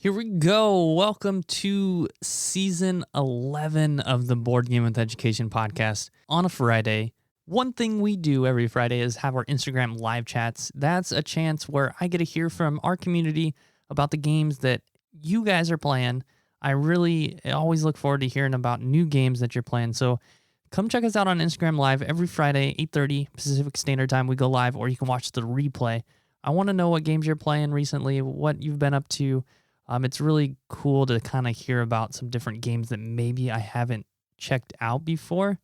Here we go. Welcome to season 11 of the Board Game with Education podcast on a Friday. One thing we do every Friday is have our Instagram live chats. That's a chance where I get to hear from our community about the games that you guys are playing. I always look forward to hearing about new games that you're playing. So come check us out on Instagram Live every Friday, 8:30 Pacific Standard Time. We go live, or you can watch the replay. I want to know what games you're playing recently, what you've been up to. It's really cool to kind of hear about some different games that maybe I haven't checked out before.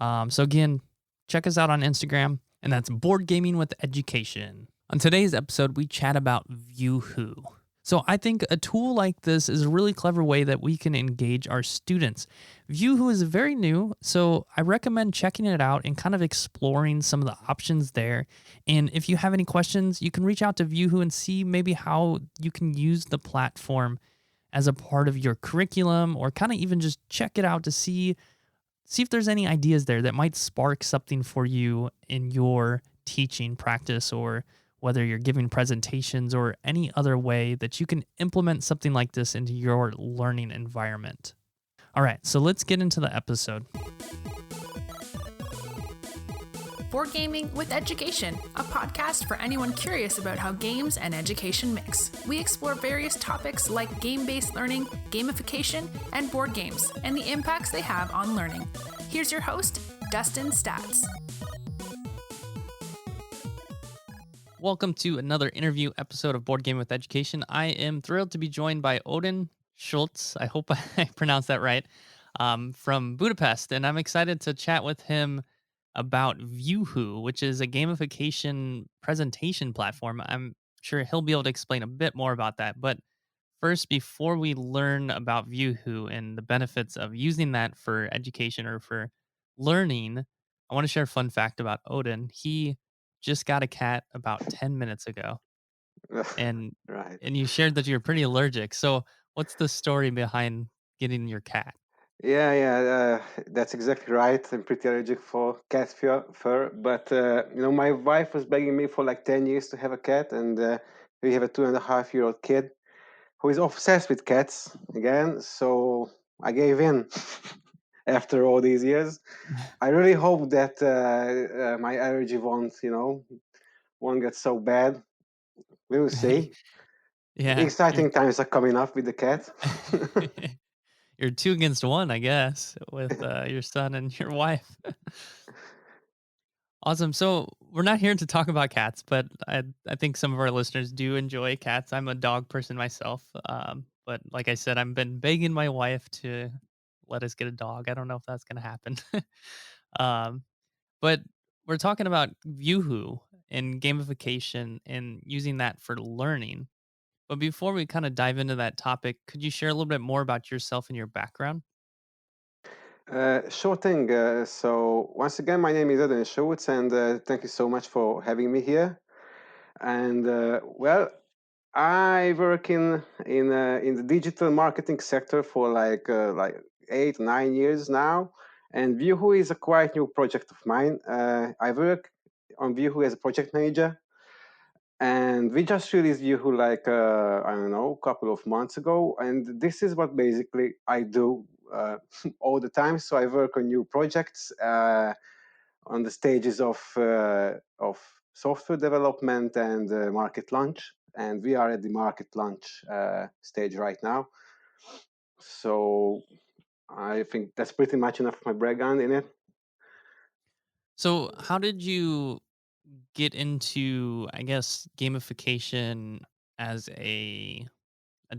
So again, check us out on Instagram, and that's Board Gaming with Education. On today's episode, we chat about Viewhooo. So I think a tool like this is a really clever way that we can engage our students. Viewhooo is very new, so I recommend checking it out and kind of exploring some of the options there. And if you have any questions, you can reach out to Viewhooo and see maybe how you can use the platform as a part of your curriculum, or kind of even just check it out to see if there's any ideas there that might spark something for you in your teaching practice, or whether you're giving presentations or any other way that you can implement something like this into your learning environment. All right, so let's get into the episode. Board Gaming with Education, a podcast for anyone curious about how games and education mix. We explore various topics like game-based learning, gamification, and board games, and the impacts they have on learning. Here's your host, Dustin Stats. Welcome to another interview episode of Board Game with Education. I am thrilled to be joined by Odon Sultz. I hope I pronounced that right, from Budapest. And I'm excited to chat with him about Viewhooo, which is a gamification presentation platform. I'm sure he'll be able to explain a bit more about that. But first, before we learn about Viewhooo and the benefits of using that for education or for learning, I want to share a fun fact about Odon. He just got a cat about 10 minutes ago, and Right. you shared that you're pretty allergic. So what's the story behind getting your cat? Yeah, that's exactly right. I'm pretty allergic for cat fur, but my wife was begging me for like 10 years to have a cat, and we have a 2.5-year-old kid who is obsessed with cats again. So I gave in after all these years. I really hope that my allergy won't get so bad. We will see. Yeah, Exciting times are coming up with the cat. you're 2 against 1, I guess, with your son and your wife. Awesome. So we're not here to talk about cats, but I think some of our listeners do enjoy cats. I'm a dog person myself, but like I said, I've been begging my wife to let us get a dog. I don't know if that's going to happen. um, but we're talking about Viewhooo and gamification and using that for learning. But before we kind of dive into that topic, could you share a little bit more about yourself and your background? Sure thing. So once again, my name is Odon Sultz, and thank you so much for having me here. And I work in the digital marketing sector for like 8-9 years now. And Viewhooo is a quite new project of mine. I work on Viewhooo as a project manager, and we just released Viewhooo like I don't know, a couple of months ago. And this is what basically I do all the time. So I work on new projects on the stages of software development and market launch. And we are at the market launch stage right now. So I think that's pretty much enough of my background in it. So, how did you get into, I guess, gamification as a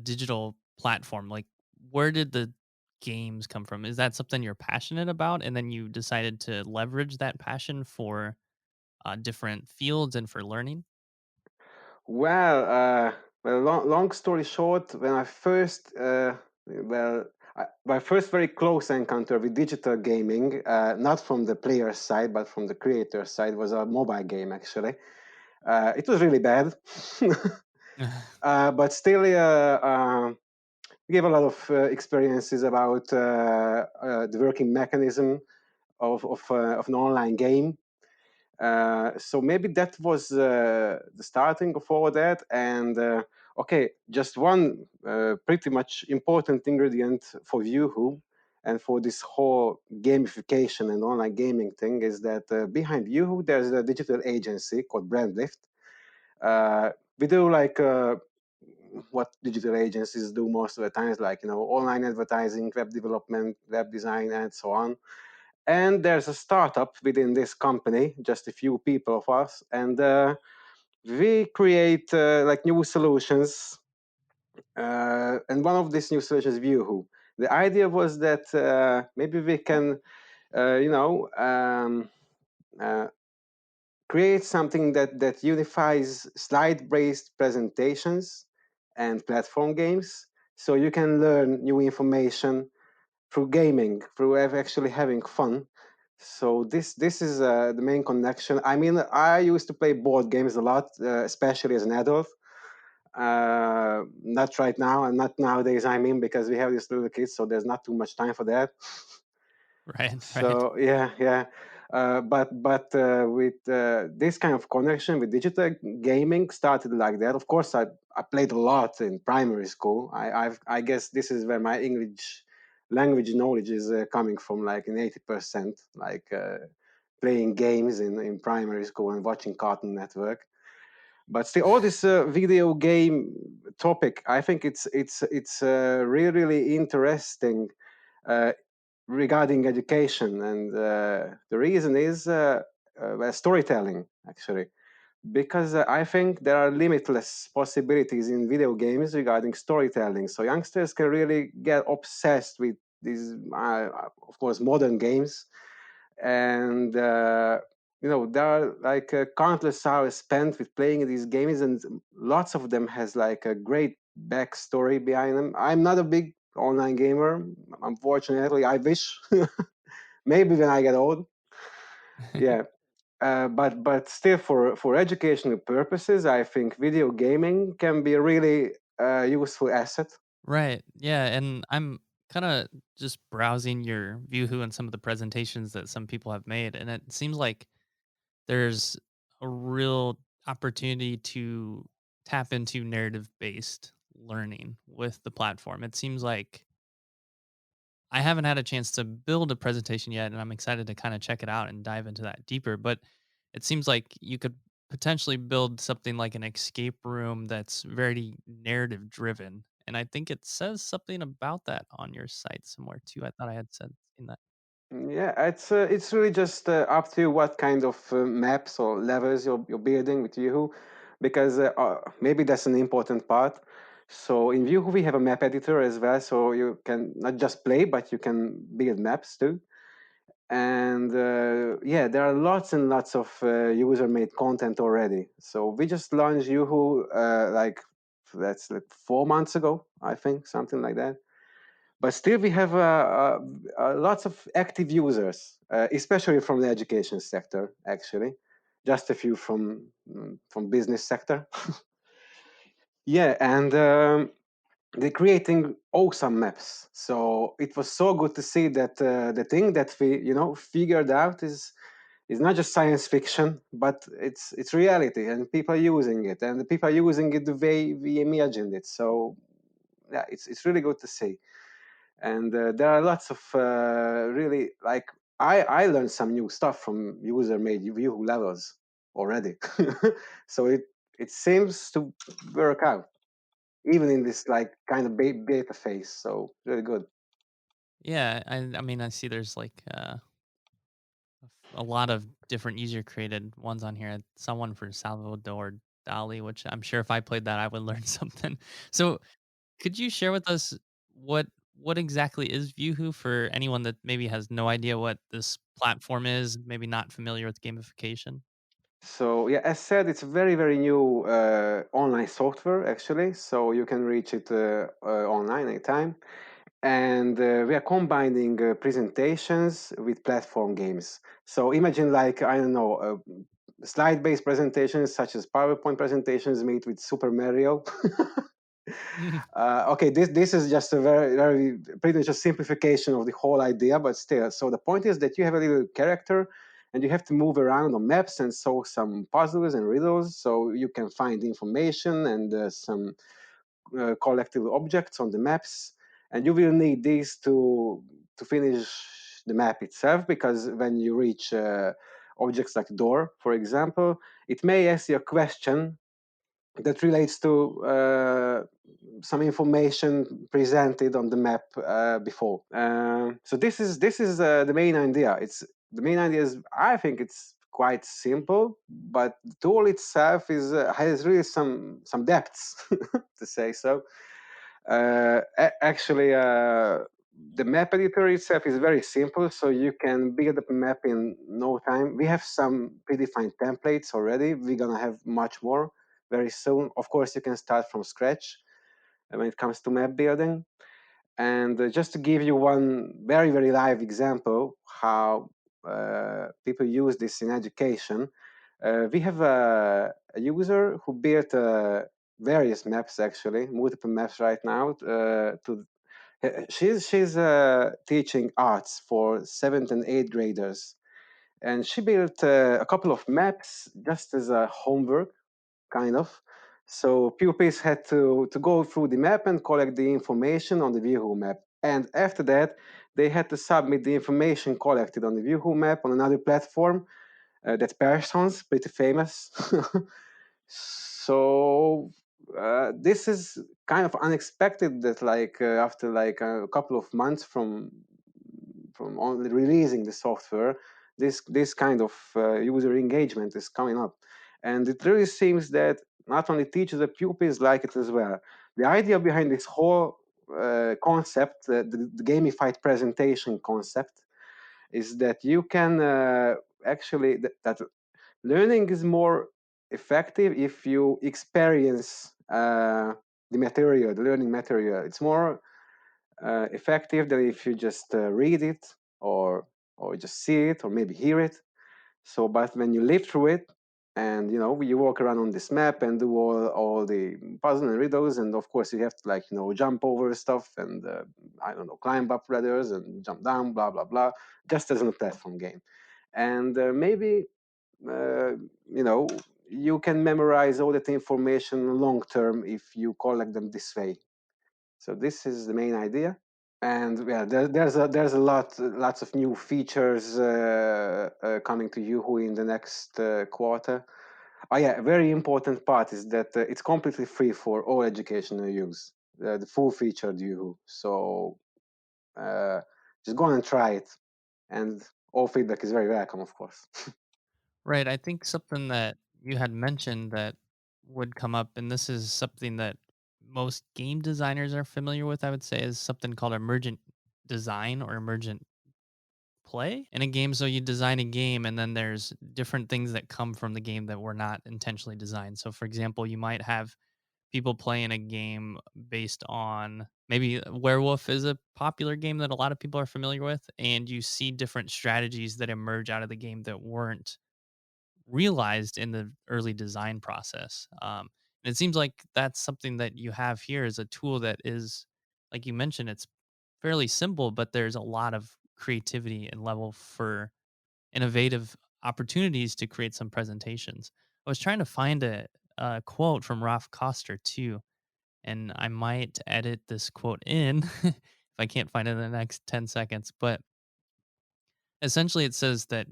digital platform? Like, where did the games come from? Is that something you're passionate about, and then you decided to leverage that passion for different fields and for learning? Well, long story short, when I first, my first very close encounter with digital gaming, not from the player side, but from the creator side, was a mobile game, actually. It was really bad, but still, we gave a lot of experiences about the working mechanism of an online game. So maybe that was the starting of all that. And okay, just one pretty much important ingredient for Viewhooo and for this whole gamification and online gaming thing is that behind Viewhooo, there's a digital agency called Brandlift. We do like what digital agencies do most of the times, like, online advertising, web development, web design, and so on. And there's a startup within this company, just a few people of us, and we create like new solutions. And one of these new solutions is Viewhooo. The idea was that maybe we can, create something that unifies slide-based presentations and platform games, so you can learn new information through gaming, through actually having fun. So this is the main connection. I mean, I used to play board games a lot, especially as an adult. Not right now, and not nowadays. I mean, because we have these little kids, so there's not too much time for that. Right. So yeah. But with this kind of connection with digital gaming started like that. Of course, I played a lot in primary school. I guess this is where my English language knowledge is coming from, like in 80%, like playing games in primary school and watching Cartoon Network. But still, all this video game topic, I think it's really interesting regarding education, and the reason is storytelling, actually, because I think there are limitless possibilities in video games regarding storytelling. So youngsters can really get obsessed with these, of course, modern games, and there are like countless hours spent with playing these games, and lots of them has like a great backstory behind them. I'm not a big online gamer, unfortunately. I wish. Maybe when I get old. Yeah. But still, for educational purposes, I think video gaming can be a really useful asset. Right. Yeah. And I'm kind of just browsing your Viewhooo and some of the presentations that some people have made. And it seems like there's a real opportunity to tap into narrative based learning with the platform. It seems like I haven't had a chance to build a presentation yet, and I'm excited to kind of check it out and dive into that deeper. But it seems like you could potentially build something like an escape room that's very narrative driven. And I think it says something about that on your site somewhere too. I thought I had said seen that. Yeah, it's really just up to what kind of maps or levels you're building with Viewhooo, because maybe that's an important part. So in Viewhooo we have a map editor as well, so you can not just play, but you can build maps too. And yeah, there are lots and lots of user-made content already. So we just launched Viewhooo that's like 4 months ago, I think, something like that. But still, we have lots of active users, especially from the education sector. Actually, just a few from business sector. Yeah, and they're creating awesome maps. So it was so good to see that the thing that we figured out is not just science fiction, but it's reality, and people are using it, and the people are using it the way we imagined it. So yeah, it's really good to see. And there are lots of really, like, I learned some new stuff from user-made Viewhooo levels already. So it seems to work out, even in this like kind of beta phase. So really good. Yeah, I mean, I see there's like a lot of different user created ones on here. I saw one for Salvador Dali, which I'm sure if I played that, I would learn something. So could you share with us what exactly is Viewhooo for anyone that maybe has no idea what this platform is, maybe not familiar with gamification? So yeah, as said, it's a very, very new online software, actually. So you can reach it online anytime. And we are combining presentations with platform games. So imagine, like, I don't know, slide-based presentations such as PowerPoint presentations made with Super Mario. Okay, this is just a very, very pretty much a simplification of the whole idea, but still. So the point is that you have a little character, and you have to move around on maps and solve some puzzles and riddles, so you can find information and some collected objects on the maps, and you will need these to finish the map itself, because when you reach objects like door, for example, it may ask you a question that relates to some information presented on the map before. So this is the main idea. The main idea is, I think it's quite simple, but the tool itself has really some depths, to say so. Actually, the map editor itself is very simple, so you can build up a map in no time. We have some predefined templates already. We're gonna have much more very soon. Of course, you can start from scratch when it comes to map building. And just to give you one very, very live example how people use this in education, we have a user who built various maps, actually, multiple maps right now. She's teaching arts for 7th and 8th graders. And she built a couple of maps just as a homework, kind of. So pupils had to go through the map and collect the information on the Viewhooo map. And after that, they had to submit the information collected on the Viewhooo map on another platform. That's Persons, pretty famous. So this is kind of unexpected that after a couple of months from only releasing the software, this kind of user engagement is coming up. And it really seems that not only teachers and pupils like it as well. The idea behind this whole concept, the gamified presentation concept, is that you can actually, that learning is more effective if you experience the learning material. It's more effective than if you just read it or just see it or maybe hear it. So, but when you live through it, and you walk around on this map and do all the puzzle and riddles, and of course you have to jump over stuff and climb up ladders and jump down, blah blah blah, just as in a platform game. And maybe you can memorize all that information long term if you collect them this way. So this is the main idea. And yeah, there's a lots of new features coming to Viewhooo in the next quarter. Oh yeah, a very important part is that it's completely free for all educational use, the full featured Viewhooo. So just go and try it, and all feedback is very welcome, of course. Right. I think something that you had mentioned that would come up, and this is something that most game designers are familiar with, I would say, is something called emergent design or emergent play in a game. So you design a game, and then there's different things that come from the game that were not intentionally designed. So, for example, you might have people playing a game based on maybe Werewolf is a popular game that a lot of people are familiar with, and you see different strategies that emerge out of the game that weren't realized in the early design process. And it seems like that's something that you have here is a tool that is, like you mentioned, it's fairly simple, but there's a lot of creativity and level for innovative opportunities to create some presentations. I was trying to find a quote from Raph Koster too, and I might edit this quote in if I can't find it in the next 10 seconds. But essentially, it says that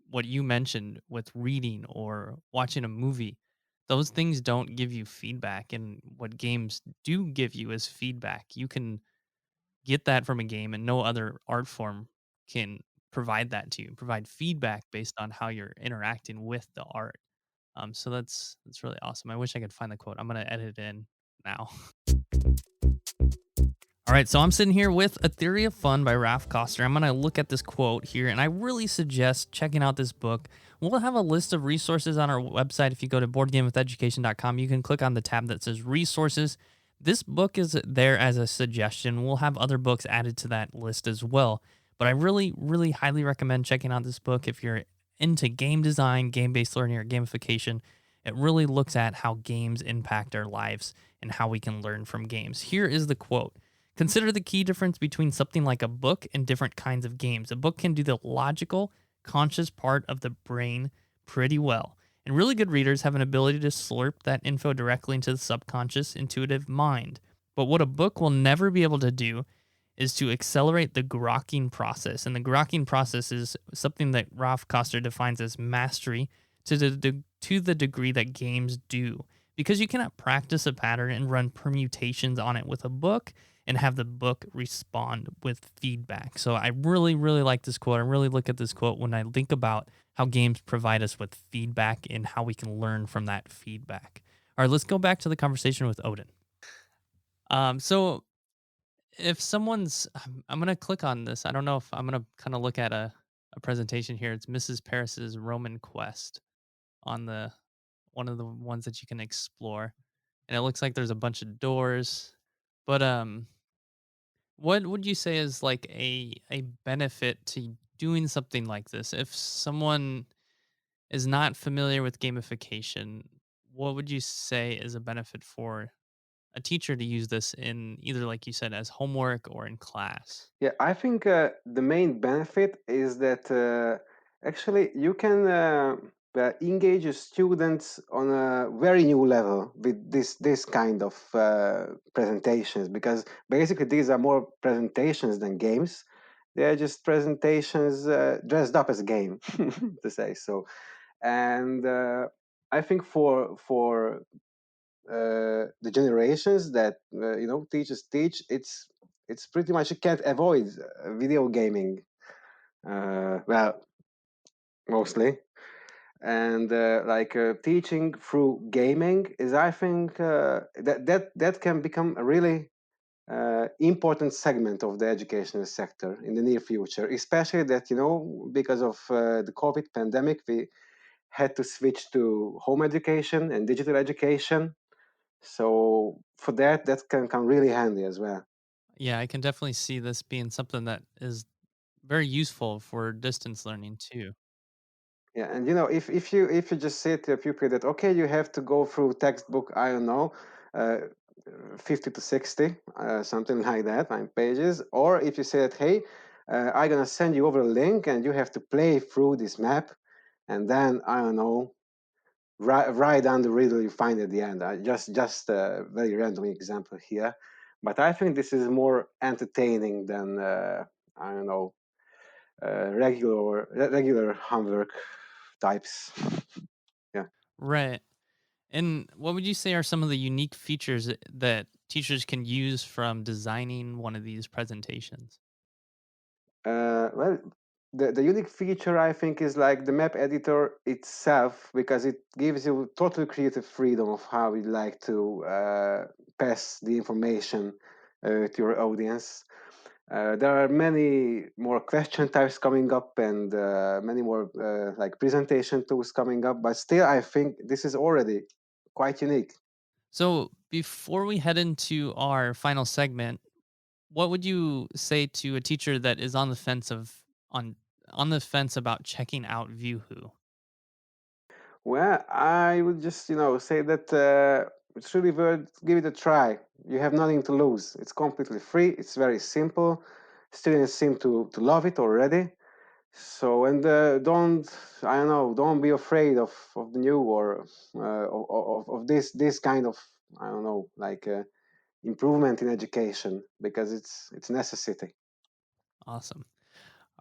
what you mentioned with reading or watching a movie, those things don't give you feedback. And what games do give you is feedback. You can get that from a game, and no other art form can provide that to you, provide feedback based on how you're interacting with the art. So that's really awesome. I wish I could find the quote. I'm gonna edit it in now. All right, so I'm sitting here with A Theory of Fun by Raph Koster. I'm going to look at this quote here, and I really suggest checking out this book. We'll have a list of resources on our website. If you go to boardgamewitheducation.com, you can click on the tab that says resources. This book is there as a suggestion. We'll have other books added to that list as well. But I really, really highly recommend checking out this book if you're into game design, game-based learning, or gamification. It really looks at how games impact our lives and how we can learn from games. Here is the quote. Consider the key difference between something like a book and different kinds of games. A book can do the logical, conscious part of the brain pretty well, And really good readers have an ability to slurp that info directly into the subconscious, intuitive mind. But what a book will never be able to do is to accelerate the grokking process. And the grokking process is something that Raph Koster defines as mastery to the degree that games do. Because you cannot practice a pattern and run permutations on it with a book and have the book respond with feedback. So I really, really like this quote. I really look at this quote when I think about how games provide us with feedback and how we can learn from that feedback. All right, let's go back to the conversation with Odon. So if someone's, I'm gonna click on this. I don't know if I'm gonna kind of look at a presentation here. It's Mrs. Paris's Roman Quest on the one of the ones that you can explore, and it looks like there's a bunch of doors. But what would you say is like a benefit to doing something like this? If someone is not familiar with gamification, what would you say is a benefit for a teacher to use this in either, like you said, as homework or in class? Yeah, I think the main benefit is that actually you can engage your students on a very new level with this kind of presentations, because basically these are more presentations than games. They are just presentations dressed up as a game, to say so. And I think for the generations that teachers teach, it's pretty much you can't avoid video gaming. Well, mostly. And teaching through gaming is, I think, that can become a really important segment of the educational sector in the near future, especially that, because of the COVID pandemic, we had to switch to home education and digital education. So for that can come really handy as well. Yeah, I can definitely see this being something that is very useful for distance learning too. Yeah, and if you just say to a pupil that, okay, you have to go through textbook, I don't know, uh, 50 to 60, something like that, 9 pages, or if you say that, hey, I'm gonna send you over a link and you have to play through this map, and then I don't know, right down the riddle you find at the end. Just a very random example here, but I think this is more entertaining than I don't know, regular homework types. Yeah. Right. And what would you say are some of the unique features that teachers can use from designing one of these presentations? Well, the unique feature, I think, is like the map editor itself, because it gives you total creative freedom of how you like to pass the information to your audience. There are many more question types coming up, and many more like presentation tools coming up, but still I think this is already quite unique. So, before we head into our final segment, what would you say to a teacher that is on the fence about checking out Viewhooo? Well, I would just, say that it's really worth give it a try. You have nothing to lose. It's completely free. It's very simple. Students seem to love it already. So, and I don't know, don't be afraid of the new, or of this kind of, I don't know, like improvement in education, because it's necessity. Awesome.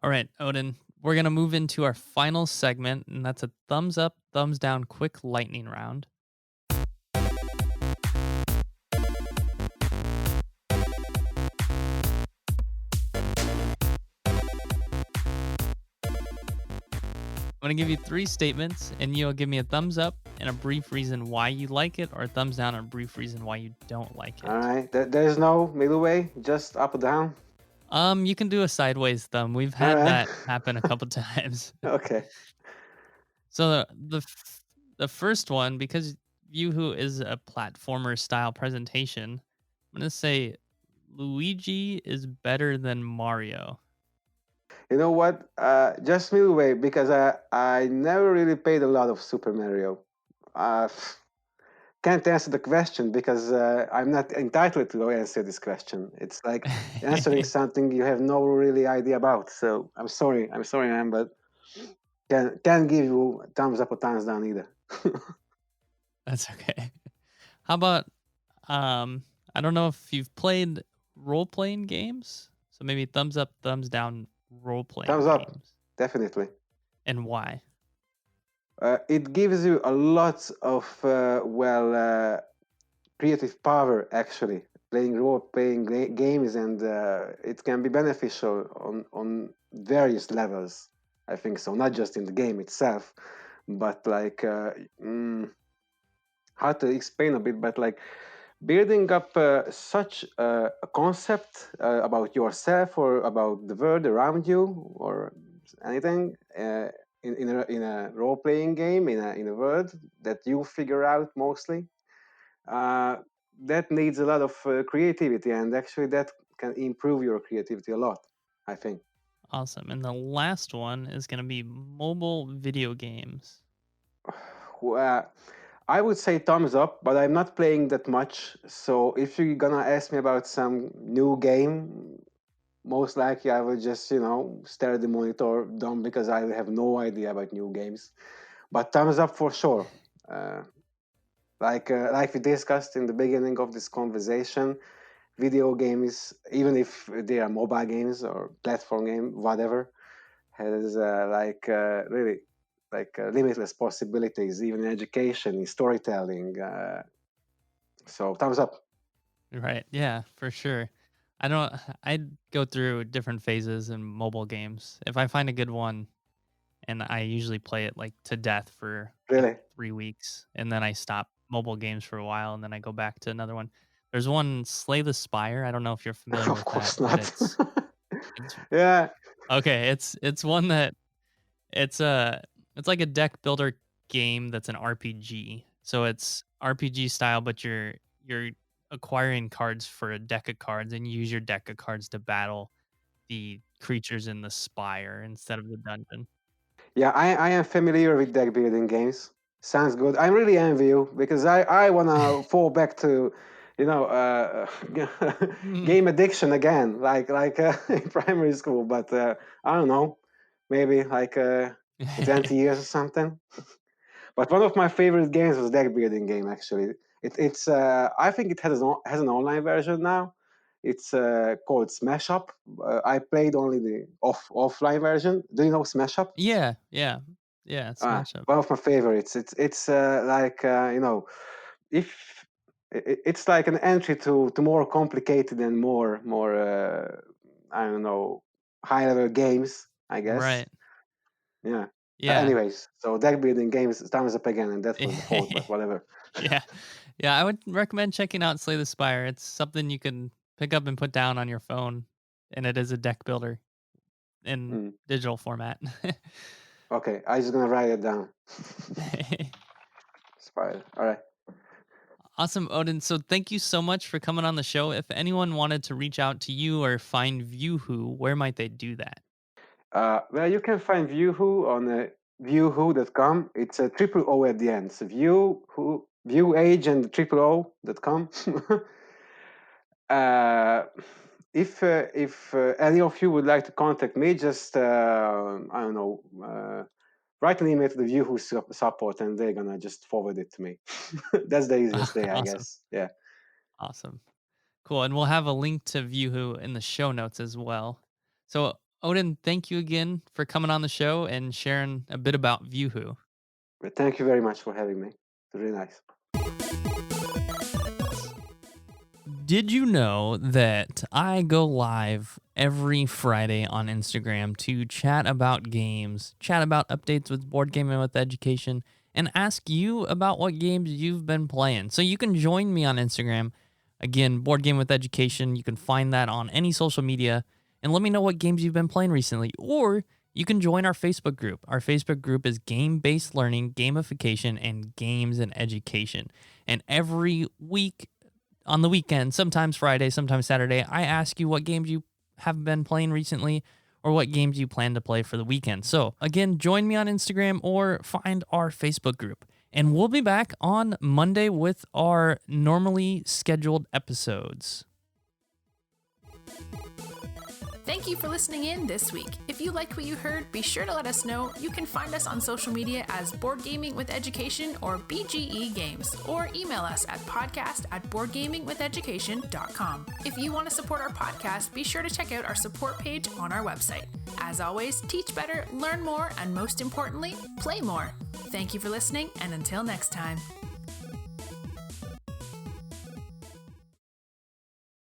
All right, Odin, we're going to move into our final segment, and that's a thumbs up, thumbs down, quick lightning round. I'm going to give you 3 statements, and you'll give me a thumbs up and a brief reason why you like it, or a thumbs down and a brief reason why you don't like it. All right, there's no middle way, just up or down. You can do a sideways thumb. We've had All right. that happen a couple times. Okay. So the first one, because Viewhooo is a platformer style presentation, I'm gonna say Luigi is better than Mario. You know what? Just middle way, because I never really played a lot of Super Mario. Uh, can't answer the question because I'm not entitled to answer this question. It's like answering something you have no really idea about. So I'm sorry, man, but can't give you thumbs up or thumbs down either. That's okay. How about I don't know if you've played role-playing games, so maybe thumbs up, thumbs down role-playing Thumbs up, games, definitely. and why? It gives you a lot of creative power, actually, playing role-playing games, and it can be beneficial on various levels. I think so, not just in the game itself, but like hard to explain a bit, but like building up such a concept about yourself or about the world around you or anything in a role-playing game in a world that you figure out mostly, that needs a lot of creativity, and actually that can improve your creativity a lot, I think. Awesome. And the last one is going to be mobile video games. I would say thumbs up, but I'm not playing that much. So if you're gonna ask me about some new game, most likely I will just, stare at the monitor dumb because I have no idea about new games. But thumbs up for sure. Like we discussed in the beginning of this conversation, video games, even if they are mobile games or platform game, whatever, has really limitless possibilities, even in education, in storytelling. So thumbs up. Right. Yeah, for sure. I go through different phases in mobile games. If I find a good one, and I usually play it like to death for like Really? 3 weeks, and then I stop mobile games for a while, and then I go back to another one. There's one, Slay the Spire. I don't know if you're familiar Of with that, course but not. it's Yeah. okay. It's one that it's a it's like a deck builder game that's an RPG. So it's RPG style, but you're acquiring cards for a deck of cards, and you use your deck of cards to battle the creatures in the spire instead of the dungeon. Yeah, I am familiar with deck building games. Sounds good. I really envy you because I want to fall back to, Mm. game addiction again, like in primary school. But I don't know, maybe like 20 years or something. But one of my favorite games was deck building game. Actually, it's I think it has an online version now. It's called Smash Up. I played only the offline version. Do you know Smash Up? Yeah, yeah, yeah, Smash Up. One of my favorites. It's if it's like an entry to more complicated and more I don't know, high level games, I guess. Right. Yeah. Yeah. Anyways, so deck building games, thumbs up again, and that was the fault, but whatever. Yeah. Yeah, I would recommend checking out Slay the Spire. It's something you can pick up and put down on your phone, and it is a deck builder in Mm. digital format. Okay, I'm just gonna write it down. Spider. All right. Awesome, Odin. So thank you so much for coming on the show. If anyone wanted to reach out to you or find Viewhooo, where might they do that? Well, you can find Viewhooo on viewhooo.com. It's a triple O at the end. So Viewage and triple O.com. If any of you would like to contact me, just I don't know, write an email to the Viewhooo support, and they're gonna just forward it to me. That's the easiest way, I Awesome. guess. Yeah. Awesome. Cool. And we'll have a link to Viewhooo in the show notes as well. So, Odin, thank you again for coming on the show and sharing a bit about Viewhooo. But thank you very much for having me. It's really nice. Did you know that I go live every Friday on Instagram to chat about games, chat about updates with Board Gaming with Education, and ask you about what games you've been playing? So you can join me on Instagram. Again, Board Game with Education. You can find that on any social media, and let me know what games you've been playing recently. Or you can join our Facebook group. Our Facebook group is Game-Based Learning, Gamification, and Games and Education. And every week, on the weekend, sometimes Friday, sometimes Saturday, I ask you what games you have been playing recently or what games you plan to play for the weekend. So again, join me on Instagram or find our Facebook group. And we'll be back on Monday with our normally scheduled episodes. Thank you for listening in this week. If you liked what you heard, be sure to let us know. You can find us on social media as Board Gaming with Education or BGE Games, or email us at podcast@boardgamingwitheducation.com. If you want to support our podcast, be sure to check out our support page on our website. As always, teach better, learn more, and most importantly, play more. Thank you for listening, and until next time.